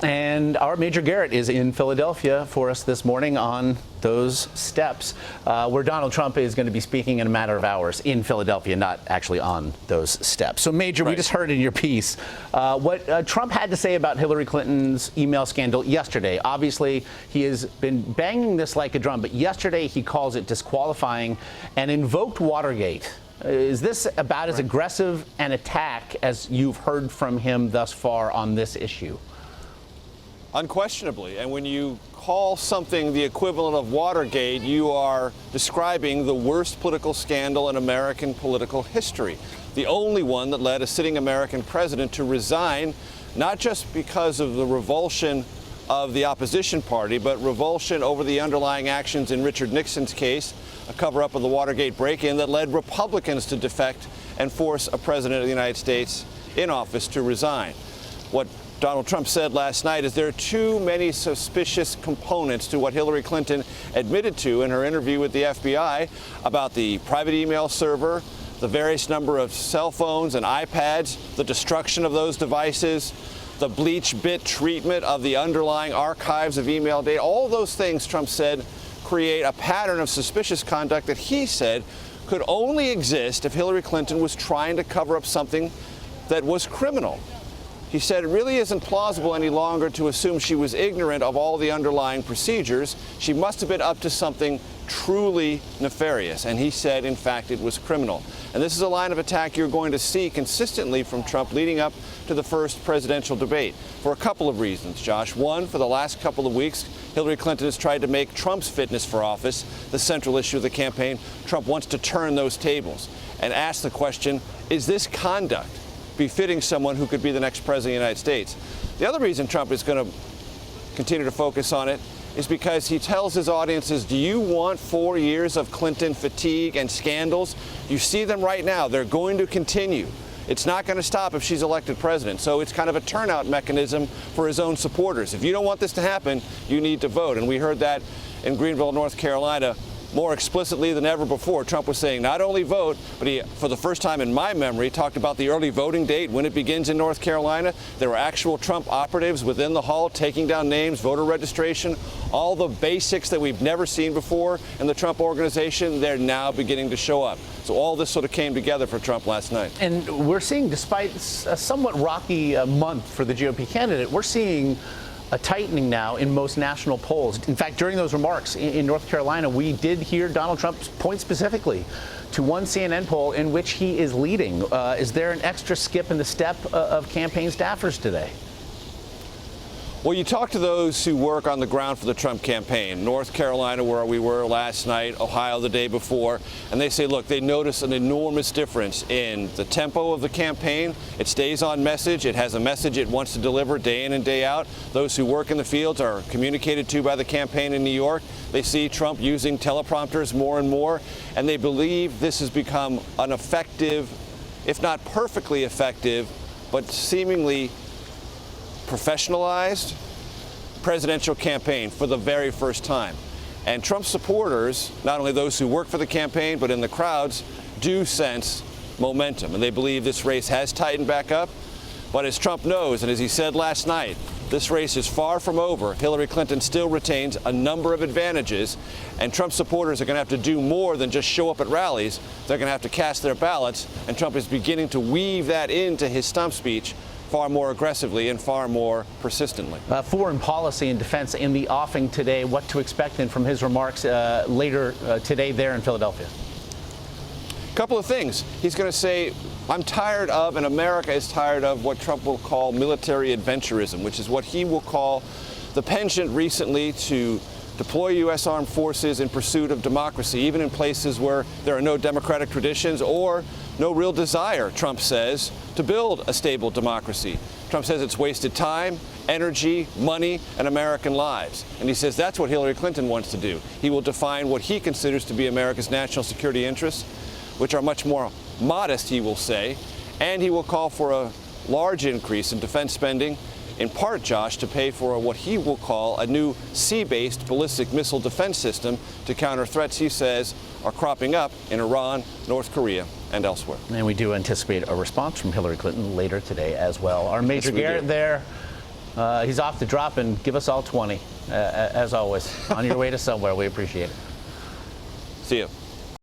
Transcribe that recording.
And our Major Garrett is in Philadelphia for us this morning on those steps where Donald Trump is going to be speaking in a matter of hours in Philadelphia, not actually on those steps. So, Major, we just heard in your piece what Trump had to say about Hillary Clinton's email scandal yesterday. Obviously, he has been banging this like a drum, but yesterday he calls it disqualifying and invoked Watergate. Is this about as aggressive an attack as you've heard from him thus far on this issue? Unquestionably. And when you call something the equivalent of Watergate, you are describing the worst political scandal in American political history. The only one that led a sitting American president to resign, not just because of the revulsion of the opposition party, but revulsion over the underlying actions in Richard Nixon's case, a cover-up of the Watergate break-in that led Republicans to defect and force a president of the United States in office to resign. What Donald Trump said last night is there are too many suspicious components to what Hillary Clinton admitted to in her interview with the FBI about the private email server, the various number of cell phones and iPads, the destruction of those devices, the bleach bit treatment of the underlying archives of email data. All those things, Trump said, create a pattern of suspicious conduct that he said could only exist if Hillary Clinton was trying to cover up something that was criminal. He said it really isn't plausible any longer to assume she was ignorant of all the underlying procedures. She must have been up to something truly nefarious. And he said, in fact, it was criminal. And this is a line of attack you're going to see consistently from Trump leading up to the first presidential debate for a couple of reasons, Josh. One, for the last couple of weeks, Hillary Clinton has tried to make Trump's fitness for office the central issue of the campaign. Trump wants to turn those tables and ask the question, is this conduct befitting someone who could be the next president of the United States? The other reason Trump is going to continue to focus on it is because he tells his audiences, do you want 4 years of Clinton fatigue and scandals? You see them right now. They're going to continue. It's not going to stop if she's elected president. So it's kind of a turnout mechanism for his own supporters. If you don't want this to happen, you need to vote. And we heard that in Greenville, North Carolina, more explicitly than ever before. Trump was saying not only vote, but he, for the first time in my memory, talked about the early voting date, when it begins in North Carolina. There were actual Trump operatives within the hall taking down names, voter registration, all the basics that we've never seen before in the Trump organization. They're now beginning to show up. So all this sort of came together for Trump last night. And we're seeing, despite a somewhat rocky month for the GOP candidate, we're seeing a tightening now in most national polls. In fact, during those remarks in North Carolina, we did hear Donald Trump point specifically to one CNN poll in which he is leading. Is there an extra skip in the step of campaign staffers today? Well, you talk to those who work on the ground for the Trump campaign, North Carolina, where we were last night, Ohio the day before, and they say, look, they notice an enormous difference in the tempo of the campaign. It stays on message. It has a message it wants to deliver day in and day out. Those who work in the fields are communicated to by the campaign in New York. They see Trump using teleprompters more and more, and they believe this has become an effective, if not perfectly effective, but seemingly professionalized presidential campaign for the very first time. And Trump supporters, not only those who work for the campaign, but in the crowds, do sense momentum. And they believe this race has tightened back up. But as Trump knows, and as he said last night, this race is far from over. Hillary Clinton still retains a number of advantages, and Trump supporters are going to have to do more than just show up at rallies. They're going to have to cast their ballots, and Trump is beginning to weave that into his stump speech far more aggressively and far more persistently. Foreign policy and defense in the offing today. What to expect then from his remarks later today there in Philadelphia? A couple of things. He's going to say, I'm tired of, and America is tired of, what Trump will call military adventurism, which is what he will call the penchant recently to deploy U.S. armed forces in pursuit of democracy, even in places where there are no democratic traditions or no real desire, Trump says, to build a stable democracy. Trump says it's wasted time, energy, money, and American lives. And he says that's what Hillary Clinton wants to do. He will define what he considers to be America's national security interests, which are much more modest, he will say, and he will call for a large increase in defense spending, in part, Josh, to pay for what he will call a new sea-based ballistic missile defense system to counter threats he says are cropping up in Iran, North Korea, and elsewhere. And we do anticipate a response from Hillary Clinton later today as well. Our Major Garrett there He's off the drop and give us all 20, as always. On your way to somewhere, we appreciate it. See you.